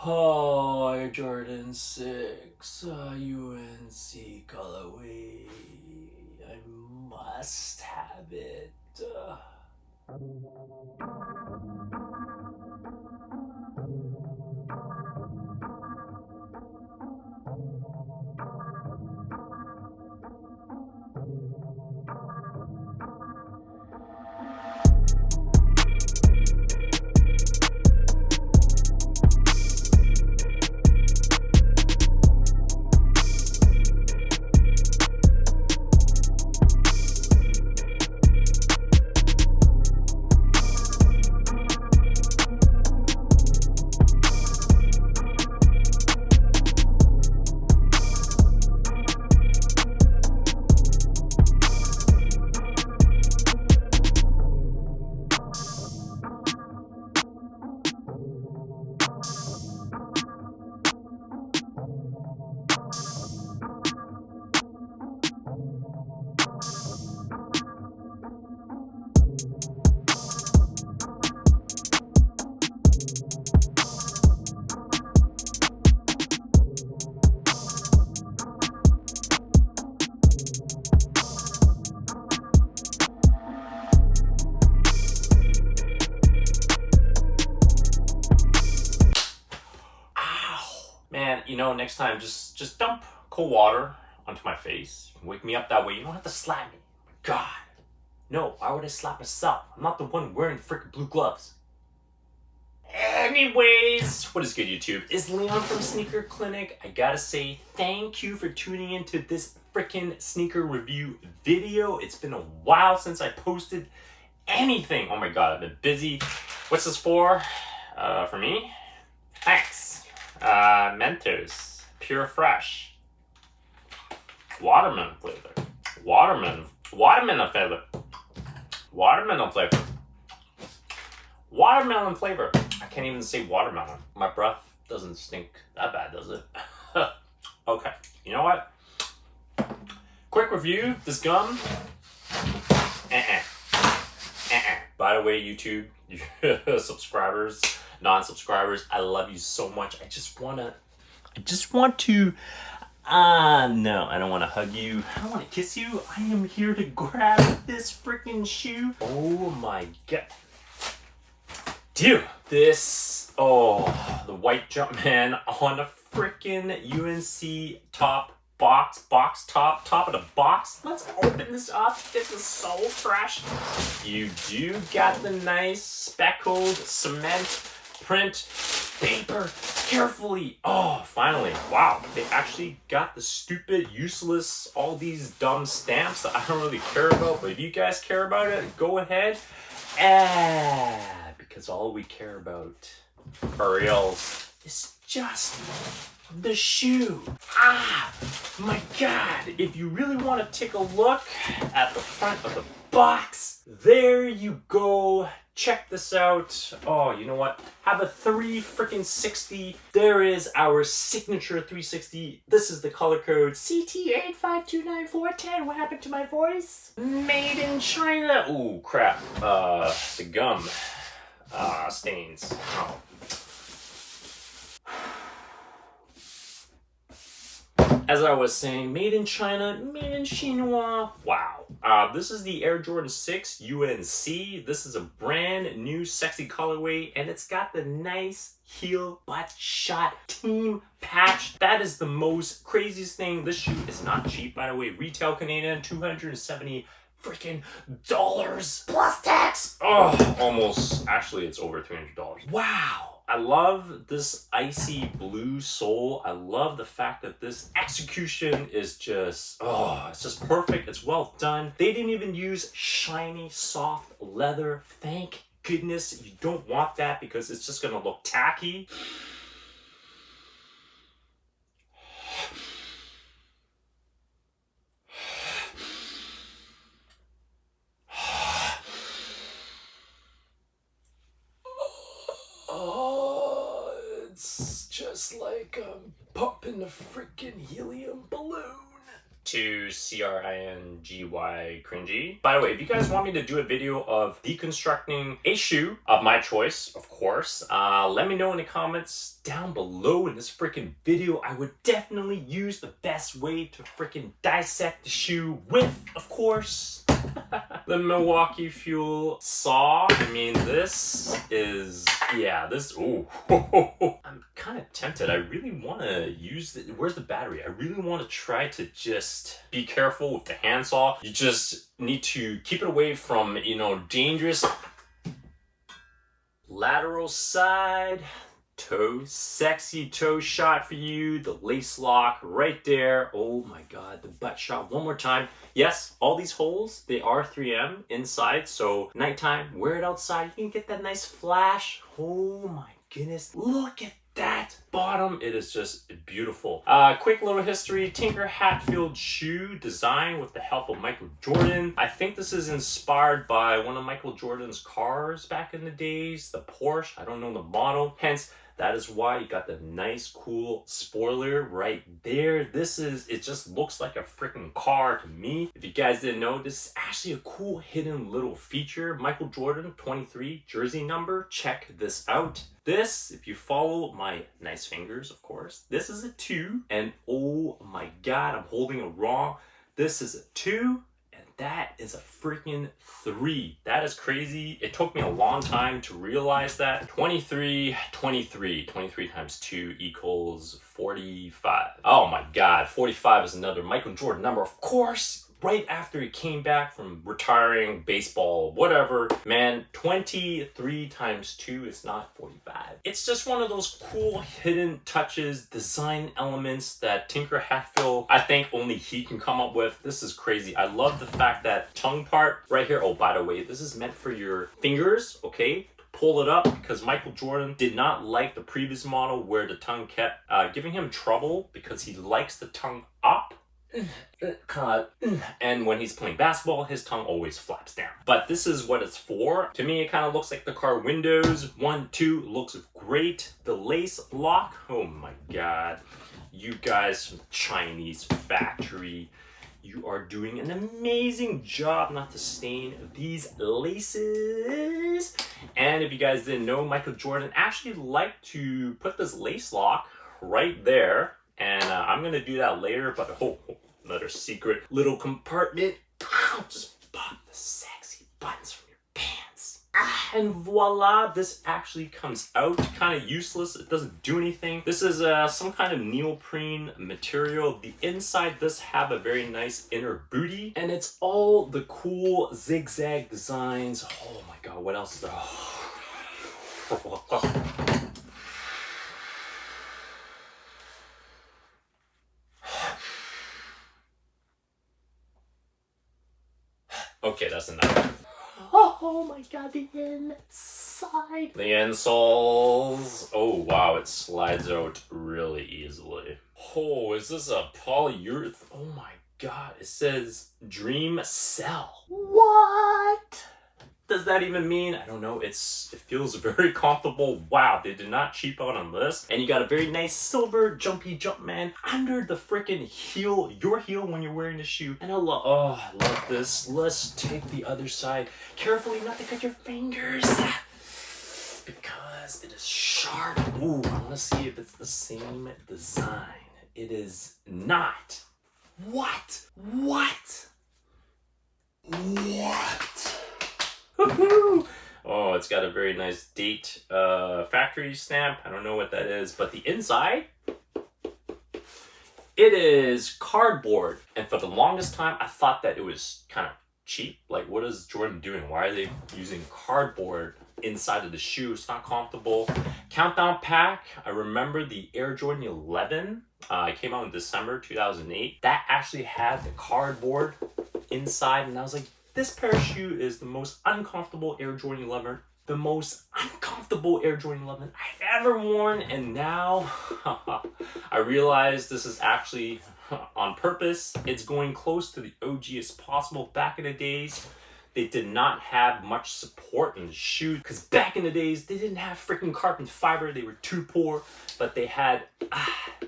Oh, Air Jordan 6, UNC colorway. I must have it. Man, next time just dump cold water onto my face. Wake me up that way. You don't have to slap me. God. No, why would I slap myself? I'm not the one wearing freaking blue gloves. Anyways, what is good, YouTube? It's Leon from Sneaker Klinic. I gotta say thank you for tuning into this freaking sneaker review video. It's been a while since I posted anything. Oh my god, I've been busy. What's this for? For me? Thanks. Mentos, pure fresh, watermelon flavor, watermelon flavor, watermelon flavor. I can't even say watermelon. My breath doesn't stink that bad, does it? Okay, you know what? Quick review, this gum. By the way, YouTube, subscribers, non-subscribers, I love you so much. I just want to, no, I don't want to hug you. I don't want to kiss you. I am here to grab this freaking shoe. Oh my god. Dude, this, the white Jumpman on the freaking UNC top top of the box. Let's open this up. This is so fresh. You do got the nice speckled cement print paper carefully. Oh, finally. Wow, they actually got the stupid, useless, all these dumb stamps that I don't really care about, but if you guys care about it, go ahead. Because all we care about for reals is just the shoe. My god, if you really want to take a look at the front of the box, there you go. Check this out. Oh, you know what? Have a 360. There is our signature 360. This is the color code CT8529410. What happened to my voice? Made in China. Ooh, crap. The gum stains. Oh. As I was saying, made in China, made in Chinois. Wow. This is the Air Jordan 6 UNC. This is a brand new sexy colorway, and it's got the nice heel butt shot team patch. That is the most craziest thing. This shoe is not cheap, by the way. Retail Canadian, $270 freaking dollars plus tax. Oh, almost. Actually, it's over $300. Wow. I love this icy blue sole. I love the fact that this execution is just, it's just perfect. It's well done. They didn't even use shiny, soft leather. Thank goodness. You don't want that because it's just gonna look tacky. It's just like pumping a freaking helium balloon to CRINGY cringy. By the way, if you guys want me to do a video of deconstructing a shoe of my choice, of course, let me know in the comments down below in this freaking video. I would definitely use the best way to freaking dissect the shoe with, of course, the Milwaukee Fuel saw. I mean, this is, yeah, this, ooh. I'm kind of tempted. I really want to use the, where's the battery? I really want to try to just be careful with the handsaw. You just need to keep it away from, you know, dangerous lateral side toe, sexy toe shot for you, the lace lock right there. Oh my god, the butt shot one more time. Yes, all these holes, they are 3M inside, so nighttime, wear it outside, you can get that nice flash. Oh my goodness, look at that bottom. It is just beautiful. Quick little history. Tinker Hatfield shoe design with the help of Michael Jordan. I think this is inspired by one of Michael Jordan's cars back in the days, the Porsche. I don't know the model, hence that is why you got the nice cool spoiler right there. This is, it just looks like a freaking car to me. If you guys didn't know, this is actually a cool hidden little feature. Michael Jordan 23 jersey number. Check this out. This, if you follow my nice fingers, of course, this is a 2, and oh my god, I'm holding it wrong. This is a 2, and that is a freaking 3. That is crazy. It took me a long time to realize that. 23 times 2 equals 45. Oh my god, 45 is another Michael Jordan number, of course. Right after he came back from retiring, baseball, whatever. Man, 23 times 2 is not 45. It's just one of those cool hidden touches, design elements that Tinker Hatfield, I think only he can come up with. This is crazy. I love the fact that tongue part right here. Oh, by the way, this is meant for your fingers, okay? Pull it up, because Michael Jordan did not like the previous model where the tongue kept giving him trouble because he likes the tongue up. And when he's playing basketball, his tongue always flaps down. But this is what it's for. To me, it kind of looks like the car windows. 1, 2, looks great. The lace lock, oh my god. You guys from the Chinese factory, you are doing an amazing job not to stain these laces. And if you guys didn't know, Michael Jordan actually liked to put this lace lock right there. And I'm going to do that later, but another secret little compartment. Just pop the sexy buttons from your pants. And voila, this actually comes out. Kind of useless. It doesn't do anything. This is some kind of neoprene material. The inside does have a very nice inner booty. And it's all the cool zigzag designs. Oh my god, what else is there? Okay, that's enough. Oh my god, the inside. The insoles. Oh wow, it slides out really easily. Oh, is this a polyurethane? Oh my god, it says Dream Cell. What does that even mean? I don't know. It feels very comfortable. Wow, they did not cheap out on this. And you got a very nice silver jumpy jump man under the freaking heel, your heel when you're wearing the shoe. And I love this. Let's take the other side. Carefully not to cut your fingers, because it is sharp. Ooh, I want to see if it's the same design. It is not. What? Oh, it's got a very nice date, factory stamp. I don't know what that is, but the inside, it is cardboard. And for the longest time, I thought that it was kind of cheap. Like, what is Jordan doing? Why are they using cardboard inside of the shoe? It's not comfortable. Countdown pack. I remember the Air Jordan 11. It came out in December 2008. That actually had the cardboard inside, and I was like, this pair of shoe is the most uncomfortable Air Jordan 11, the most uncomfortable Air Jordan 11 I've ever worn. And now I realize this is actually on purpose. It's going close to the OG as possible. Back in the days, they did not have much support in the shoe, because back in the days, they didn't have freaking carbon fiber. They were too poor, but they had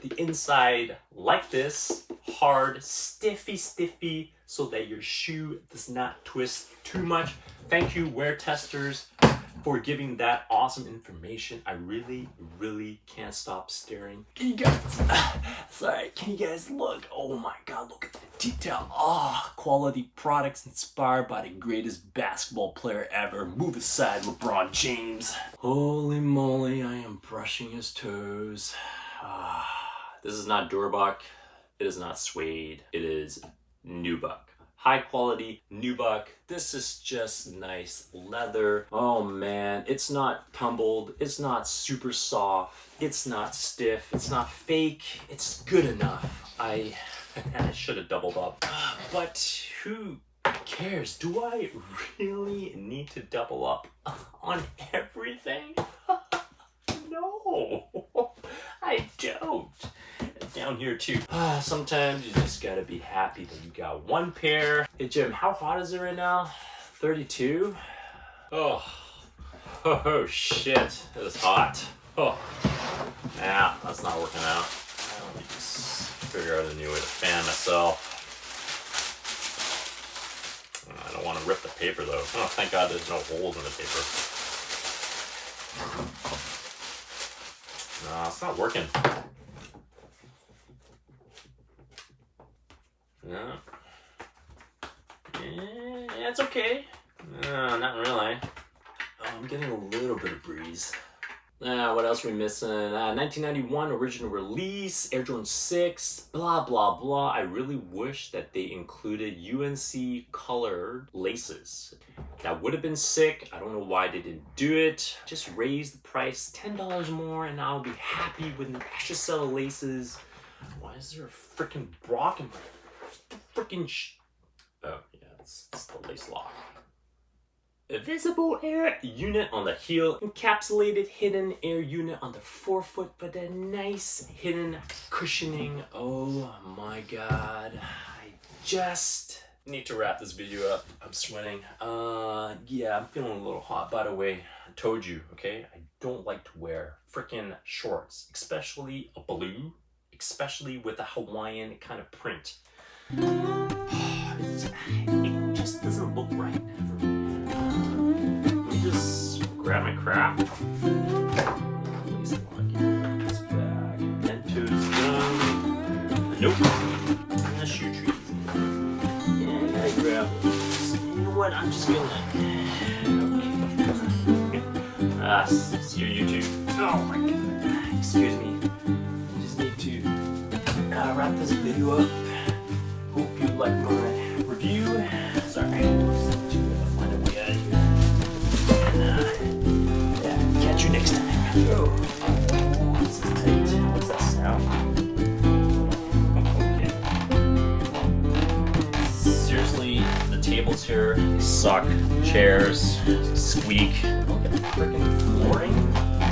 with the inside like this, hard, stiffy, so that your shoe does not twist too much. Thank you, wear testers, for giving that awesome information. I really can't stop staring. Can you guys look? Oh my God, look at the detail. Quality products inspired by the greatest basketball player ever. Move aside, LeBron James. Holy moly, I am brushing his toes. This is not Durbuck. It is not suede. It is nubuck. High quality nubuck. This is just nice leather. Oh man, it's not tumbled. It's not super soft. It's not stiff. It's not fake. It's good enough. I should have doubled up. But who cares? Do I really need to double up on everything? No, I don't. Down here too. Sometimes you just gotta be happy that you got one pair. Hey Jim, how hot is it right now? 32? Oh shit, it is hot. Oh, yeah, that's not working out. Let me just figure out a new way to fan myself. I don't want to rip the paper though. Oh, thank God there's no holes in the paper. No, it's not working. No. Yeah, it's okay. No, not really. Oh, I'm getting a little bit of breeze. What else are we missing? 1991 original release, Air Jordan 6, blah, blah, blah. I really wish that they included UNC colored laces. That would have been sick. I don't know why they didn't do it. Just raise the price $10 more and I'll be happy with an extra set of laces. Why is there a freaking Brock in my freaking oh yeah, it's the lace lock. A visible air unit on the heel, encapsulated hidden air unit on the forefoot, but a nice hidden cushioning. Oh my God, I just need to wrap this video up. I'm sweating. Yeah, I'm feeling a little hot. By the way, I told you, okay, I don't like to wear freaking shorts, especially a blue, especially with a Hawaiian kind of print. It just doesn't look right for me. Let me just grab my crap. This bag. Mentos done. Nope. A shoe treat. Yeah, I gotta grab this. You know what? I'm just gonna. Okay. See you, YouTube. Oh my God. Excuse me. I just need to wrap this video up. Hope you like my review. Sorry, just find a way out of here. And, yeah, catch you next time. Oh, this is tight. What's that sound? Okay. Seriously, the tables here suck. Chairs squeak. Look at the freaking flooring.